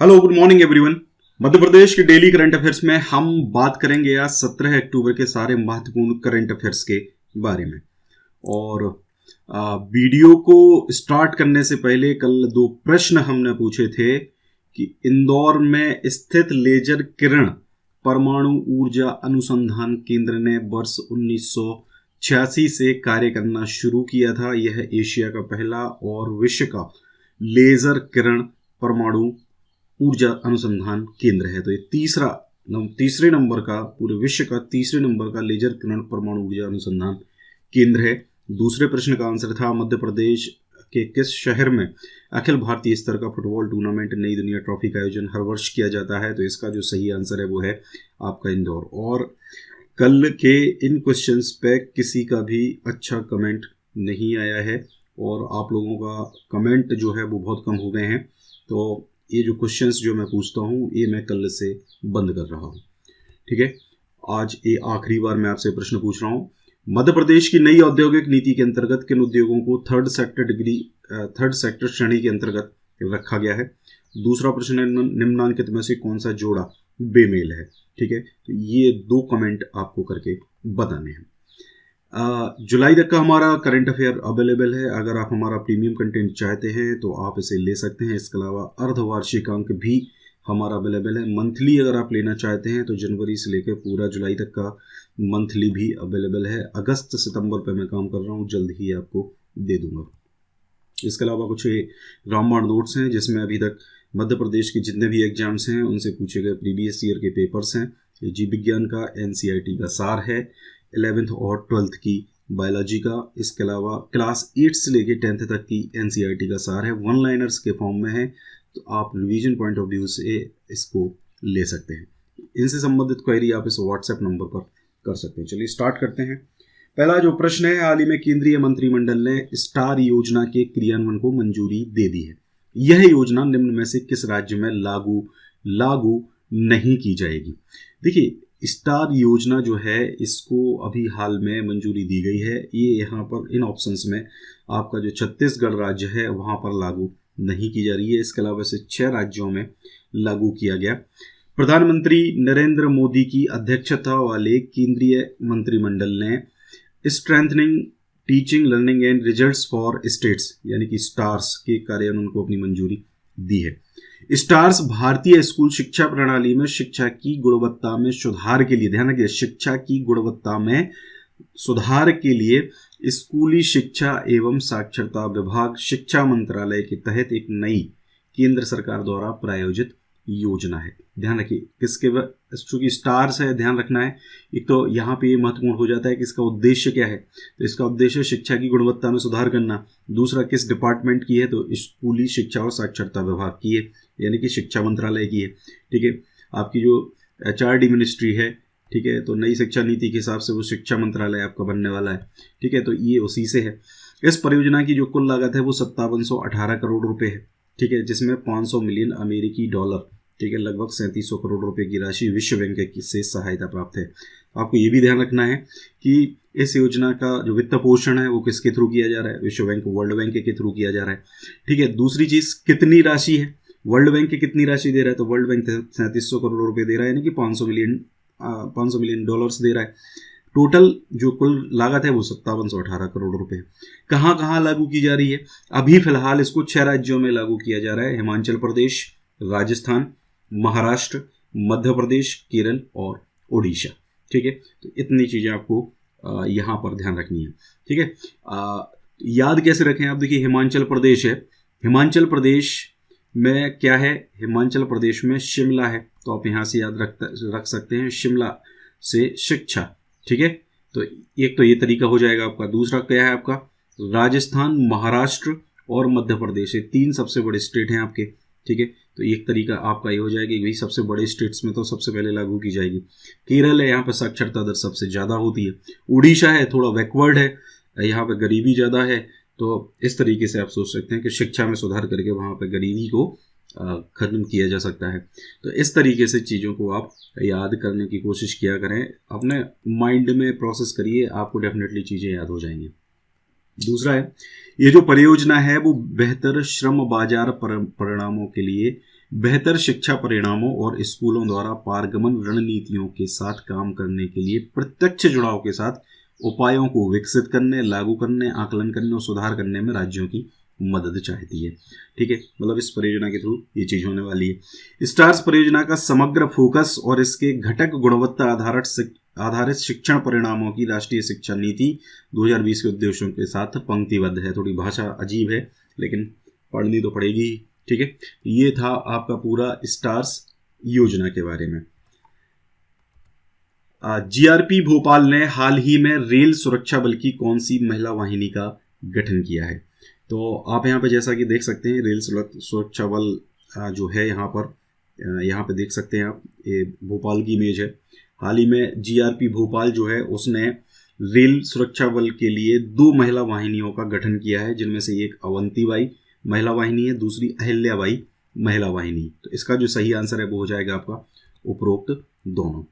Hello, good morning everyone. Madhya Pradesh के daily current affairs में हम बात करेंगे आज 17 अक्टूबर के सारे महत्वपूर्ण करंट अफेयर्स के बारे में। और वीडियो को स्टार्ट करने से पहले कल दो प्रश्न हमने पूछे थे कि इंदौर में स्थित लेजर किरण परमाणु ऊर्जा अनुसंधान केंद्र ने वर्ष 1986 से कार्य करना शुरू किया था। यह एशिया का पहला और विश्व का लेजर किरण परमाणु ऊर्जा अनुसंधान केंद्र है। तो ये तीसरे नंबर का, पूरे विश्व का तीसरे नंबर का लेजर किरण परमाणु ऊर्जा अनुसंधान केंद्र है। दूसरे प्रश्न का आंसर था मध्य प्रदेश के किस शहर में अखिल भारतीय स्तर का फुटबॉल टूर्नामेंट नई दुनिया ट्रॉफी का आयोजन हर वर्ष किया जाता है। तो इसका जो सही आंसर है वो है आपका इंदौर। और कल के इन क्वेश्चंस पे किसी का भी अच्छा कमेंट नहीं आया है और आप लोगों का कमेंट जो है वो बहुत कम हो गए हैं। तो ये जो क्वेश्चंस जो मैं पूछता हूँ ये मैं कल से बंद कर रहा हूँ। ठीक है, आज ये आखिरी बार मैं आपसे प्रश्न पूछ रहा हूँ। मध्य प्रदेश की नई औद्योगिक नीति के अंतर्गत किन उद्योगों को थर्ड सेक्टर श्रेणी के अंतर्गत रखा गया है। दूसरा प्रश्न है निम्नांकित में से कौन सा जोड़ा बेमेल है। ठीक है, तो ये दो कमेंट आपको करके बताने हैं। जुलाई तक का हमारा करंट अफेयर अवेलेबल है। अगर आप हमारा प्रीमियम कंटेंट चाहते हैं तो आप इसे ले सकते हैं। इसके अलावा अर्धवार्षिक अंक भी हमारा अवेलेबल है। मंथली अगर आप लेना चाहते हैं तो जनवरी से लेकर पूरा जुलाई तक का मंथली भी अवेलेबल है। अगस्त सितंबर पे मैं काम कर रहा हूँ, जल्द ही आपको दे दूंगा। इसके अलावा कुछ रामबाण नोट्स हैं जिसमें अभी तक मध्य प्रदेश के जितने भी एग्जाम्स हैं उनसे पूछे गए प्रीवियस ईयर के पेपर्स हैं। जीव विज्ञान का NCERT का सार है, 11th और 12th की बायोलॉजी का। इसके अलावा क्लास 8 से लेके 10th तक की NCERT का सार है, वन लाइनर्स के फॉर्म में है। तो आप रिवीजन पॉइंट ऑफ व्यू से इसको ले सकते हैं। इनसे संबंधित क्वेरी आप इस व्हाट्सएप नंबर पर कर सकते हैं। चलिए स्टार्ट करते हैं। पहला जो प्रश्न है, हाल ही में केंद्रीय मंत्रिमंडल ने स्टार योजना के क्रियान्वयन को मंजूरी दे दी है। यह योजना निम्न में से किस राज्य में लागू नहीं की जाएगी। देखिए, स्टार योजना जो है इसको अभी हाल में मंजूरी दी गई है। ये यहाँ पर इन ऑप्शंस में आपका जो छत्तीसगढ़ राज्य है वहाँ पर लागू नहीं की जा रही है। इसके अलावा से 6 राज्यों में लागू किया गया। प्रधानमंत्री नरेंद्र मोदी की अध्यक्षता वाले केंद्रीय मंत्रिमंडल ने strengthening teaching learning and results for states यानी कि स्टार्स के कार्यान्वयन को अपनी मंजूरी दी है। स्टार्स भारतीय स्कूल शिक्षा प्रणाली में शिक्षा की गुणवत्ता में सुधार के लिए, ध्यान रखिए, शिक्षा की गुणवत्ता में सुधार के लिए स्कूली शिक्षा एवं साक्षरता विभाग शिक्षा मंत्रालय के तहत एक नई केंद्र सरकार द्वारा प्रायोजित योजना है। ध्यान रखिए किसके, चूंकि स्टार्स है, ध्यान रखना है। एक तो यहाँ पे ये महत्वपूर्ण हो जाता है कि इसका उद्देश्य क्या है। तो इसका उद्देश्य शिक्षा की गुणवत्ता में सुधार करना। दूसरा किस डिपार्टमेंट की है, तो स्कूली शिक्षा और साक्षरता विभाग की है, यानी कि शिक्षा मंत्रालय की है। ठीक है, आपकी जो HRD मिनिस्ट्री है, ठीक है, तो नई शिक्षा नीति के हिसाब से वो शिक्षा मंत्रालय आपका बनने वाला है। ठीक है, तो ये उसी से है। इस परियोजना की जो कुल लागत है वो 5718 करोड़ रुपए है। ठीक है, जिसमें 500 मिलियन अमेरिकी डॉलर, ठीक है, लगभग 3700 करोड़ रुपए की राशि विश्व बैंक से सहायता प्राप्त है। आपको ये भी ध्यान रखना है कि इस योजना का जो वित्त पोषण है वो किसके थ्रू किया जा रहा है, विश्व बैंक, वर्ल्ड बैंक के थ्रू किया जा रहा है। ठीक है, दूसरी चीज कितनी राशि है, वर्ल्ड बैंक की कितनी राशि दे रहा है, तो वर्ल्ड बैंक 3700 करोड़ रुपए दे रहा है, यानी कि 500 मिलियन डॉलर्स दे रहा है। टोटल जो कुल लागत है वो 5718 करोड़ रुपए है। कहाँ कहाँ लागू की जा रही है, अभी फिलहाल इसको 6 राज्यों में लागू किया जा रहा है, हिमाचल प्रदेश, राजस्थान, महाराष्ट्र, मध्य प्रदेश, केरल और उड़ीसा। ठीक है, तो इतनी चीजें आपको यहाँ पर ध्यान रखनी है। ठीक है, याद कैसे रखें आप, देखिए हिमाचल प्रदेश है, हिमाचल प्रदेश में क्या है, हिमाचल प्रदेश में शिमला है, तो आप यहाँ से याद रख सकते हैं, शिमला से शिक्षा। ठीक है, तो एक तो ये तरीका हो जाएगा आपका। दूसरा क्या है आपका, राजस्थान, महाराष्ट्र और मध्य प्रदेश, ये 3 सबसे बड़े स्टेट हैं आपके। ठीक है, तो एक तरीका आपका ये हो जाएगा कि भाई सबसे बड़े स्टेट्स में तो सबसे पहले लागू की जाएगी। केरल है, यहाँ पर साक्षरता दर सबसे ज़्यादा होती है। उड़ीसा है, थोड़ा बैकवर्ड है, यहाँ पर गरीबी ज़्यादा है। तो इस तरीके से आप सोच सकते हैं कि शिक्षा में सुधार करके वहाँ पर गरीबी को खत्म किया जा सकता है। तो इस तरीके से चीज़ों को आप याद करने की कोशिश किया करें, अपने माइंड में प्रोसेस करिए, आपको डेफिनेटली चीज़ें याद हो जाएंगी। दूसरा है, ये जो परियोजना है वो बेहतर श्रम बाजार परिणामों के लिए बेहतर शिक्षा परिणामों और स्कूलों द्वारा पारगमन रणनीतियों के साथ काम करने के लिए प्रत्यक्ष जुड़ाव के साथ उपायों को विकसित करने, लागू करने, आकलन करने और सुधार करने में राज्यों की मदद चाहती है। ठीक है, मतलब इस परियोजना के थ्रू ये चीज होने वाली है। स्टार्स परियोजना का समग्र फोकस और इसके घटक गुणवत्ता आधारित शिक्षण परिणामों की राष्ट्रीय शिक्षा नीति 2020 के उद्देश्यों के साथ पंक्तिबद्ध है। थोड़ी भाषा अजीब है लेकिन पढ़नी तो पड़ेगी ही। ठीक है, ये था आपका पूरा स्टार्स योजना के बारे में। जीआरपी भोपाल ने हाल ही में रेल सुरक्षा बल की कौन सी महिला वाहिनी का गठन किया है? तो आप यहाँ पे जैसा कि देख सकते हैं रेल सुरक्षा बल जो है यहाँ पे देख सकते हैं आप, ये भोपाल की इमेज है। हाल ही में जीआरपी भोपाल जो है उसने रेल सुरक्षा बल के लिए 2 महिला वाहिनियों का गठन किया है, जिनमें से एक अवंतीबाई महिला वाहिनी है, दूसरी अहिल्याबाई महिला वाहिनी। तो इसका जो सही आंसर है वो हो जाएगा आपका उपरोक्त दोनों।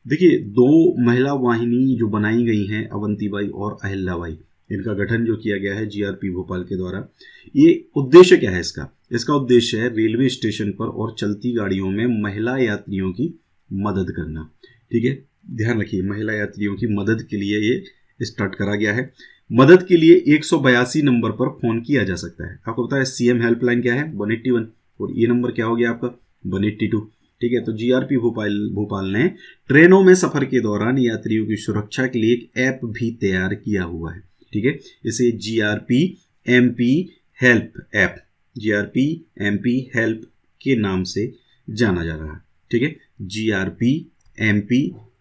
देखिए 2 महिला वाहिनी जो बनाई गई हैं अवंतीबाई और अहिल्याबाई, इनका गठन जो किया गया है जीआरपी भोपाल के द्वारा। ये उद्देश्य क्या है इसका उद्देश्य है रेलवे स्टेशन पर और चलती गाड़ियों में महिला यात्रियों की मदद करना। ठीक है, ध्यान रखिए महिला यात्रियों की मदद के लिए ये स्टार्ट करा गया है। मदद के लिए 182 नंबर पर फोन किया जा सकता है। आपको पता है सीएम हेल्पलाइन क्या है 181, और ये नंबर क्या हो गया आपका 182। ठीक है, तो जीआरपी भोपाल ने ट्रेनों में सफर के दौरान यात्रियों की सुरक्षा के लिए एक ऐप भी तैयार किया हुआ है। ठीक है, इसे GRP MP help app, GRP MP help के नाम से जाना जा रहा है। ठीक है, जीआरपी एमपी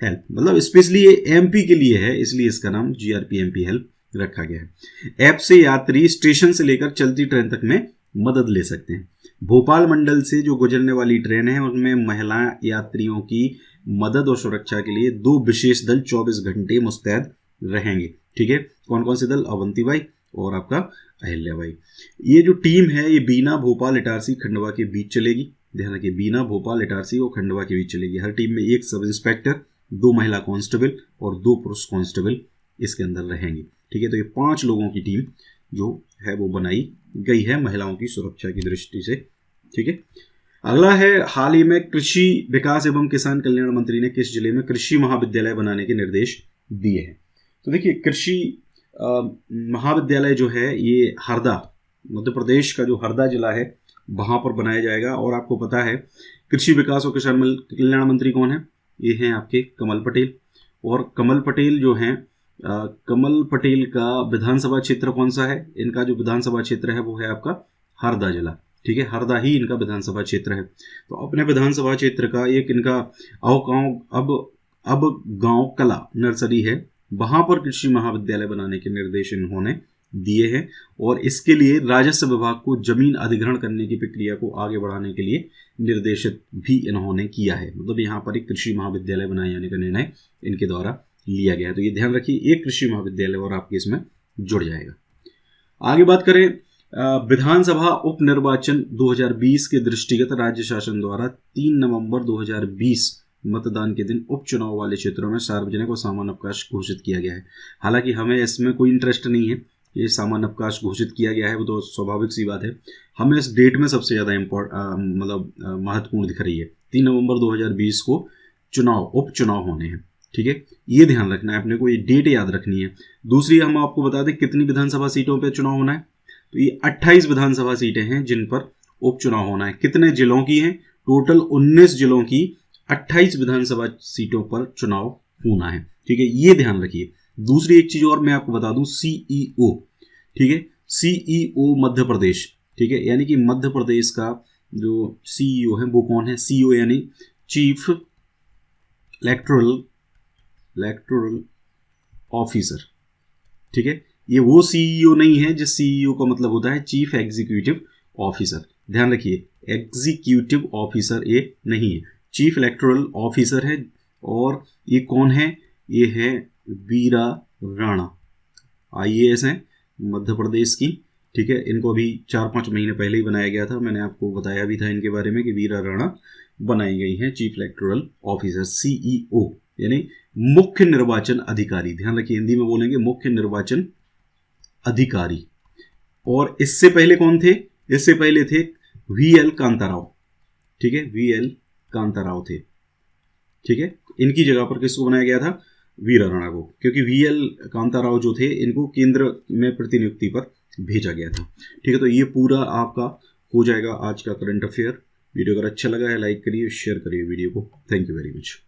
हेल्प, मतलब स्पेशली ये एमपी के लिए है, इसलिए इसका नाम जीआरपी एमपी हेल्प रखा गया है। ऐप से यात्री स्टेशन से लेकर चलती ट्रेन तक में मदद ले सकते हैं। भोपाल मंडल से जो गुजरने वाली ट्रेन है उनमें महिला यात्रियों की मदद और सुरक्षा के लिए 2 विशेष दल 24 घंटे मुस्तैद रहेंगे। ठीक है, कौन कौन से दल? अवंतीबाई और आपका अहिल्याबाई। ये जो टीम है ये बीना, भोपाल, इटारसी, खंडवा के बीच चलेगी। ध्यान रखिए बीना, भोपाल, इटारसी और खंडवा के बीच चलेगी। हर टीम में 1 सब इंस्पेक्टर, 2 महिला कांस्टेबल और 2 पुरुष कांस्टेबल इसके अंदर रहेंगे। ठीक है, तो ये 5 लोगों की टीम जो है वो बनाई गई है महिलाओं की सुरक्षा की दृष्टि से। ठीक है, अगला है हाल ही में कृषि विकास एवं किसान कल्याण मंत्री ने किस जिले में कृषि महाविद्यालय बनाने के निर्देश दिए हैं? तो देखिए कृषि महाविद्यालय जो है ये हरदा, मध्य प्रदेश का जो हरदा जिला है वहां पर बनाया जाएगा। और आपको पता है कृषि विकास और किसान कल्याण मंत्री कौन है? ये हैं आपके कमल पटेल। और कमल पटेल जो हैं कमल पटेल का विधानसभा क्षेत्र कौन सा है? इनका जो विधानसभा क्षेत्र है वो है आपका हरदा जिला। ठीक है, हरदा ही इनका विधानसभा क्षेत्र है। तो अपने विधानसभा क्षेत्र का एक इनका अब गांव कला नर्सरी है, वहां पर कृषि महाविद्यालय बनाने के निर्देश इन्होंने दिए हैं। और इसके लिए राजस्व विभाग को जमीन अधिग्रहण करने की प्रक्रिया को आगे बढ़ाने के लिए निर्देशित भी इन्होंने किया है। मतलब यहाँ पर एक कृषि महाविद्यालय बनाए जाने का निर्णय इनके द्वारा लिया गया है। तो ये ध्यान रखिए एक कृषि महाविद्यालय और आपके इसमें जुड़ जाएगा। आगे बात करें विधानसभा उपनिर्वाचन 2020 के दृष्टिगत राज्य शासन द्वारा 3 नवंबर 2020 मतदान के दिन उपचुनाव वाले क्षेत्रों में सार्वजनिक और सामान्य अवकाश घोषित किया गया है। हालांकि हमें इसमें कोई इंटरेस्ट नहीं है, ये सामान्य अवकाश घोषित किया गया है वो तो स्वाभाविक सी बात है। हमें इस डेट में सबसे ज़्यादा महत्वपूर्ण दिख रही है 3 नवंबर 2020 को उपचुनाव होने हैं। ठीक है, ये ध्यान रखना है अपने को, ये डेट याद रखनी है। दूसरी हम आपको बता दें कितनी विधानसभा सीटों पर चुनाव होना है। तो ये 28 विधानसभा सीटें हैं जिन पर उपचुनाव होना है। कितने जिलों की हैं? टोटल 19 जिलों की 28 विधानसभा सीटों पर चुनाव होना है। ठीक है, ये ध्यान रखिए। दूसरी एक चीज और मैं आपको बता दूं, सीईओ। ठीक है, सीईओ मध्य प्रदेश। ठीक है, यानी कि मध्य प्रदेश का जो सीईओ है वो कौन है? सीईओ यानी चीफ इलेक्टोरल ऑफिसर। ठीक है, ये वो सीईओ नहीं है जिस सीईओ का मतलब होता है चीफ एग्जीक्यूटिव ऑफिसर। ध्यान रखिए एग्जीक्यूटिव ऑफिसर ये नहीं है, चीफ इलेक्टोरल ऑफिसर है। और ये कौन है? ये है वीरा राणा, आईएएस है मध्य प्रदेश की। ठीक है, इनको अभी 4-5 महीने पहले ही बनाया गया था, मैंने आपको बताया भी था इनके बारे में कि वीरा राणा बनाई गई हैं चीफ इलेक्टोरल ऑफिसर, सीईओ यानी मुख्य निर्वाचन अधिकारी। ध्यान रखिए हिंदी में बोलेंगे मुख्य निर्वाचन अधिकारी। और इससे पहले कौन थे? इससे पहले थे वीएल कांताराव। ठीक है, VL कांताराव थे। ठीक है, इनकी जगह पर किसको बनाया गया था? वीरा राणा को, क्योंकि VL कांताराव जो थे इनको केंद्र में प्रतिनियुक्ति पर भेजा गया था। ठीक है, तो ये पूरा आपका हो जाएगा आज का करंट अफेयर। वीडियो अगर अच्छा लगा है लाइक करिए, शेयर करिए वीडियो को। Thank you very much.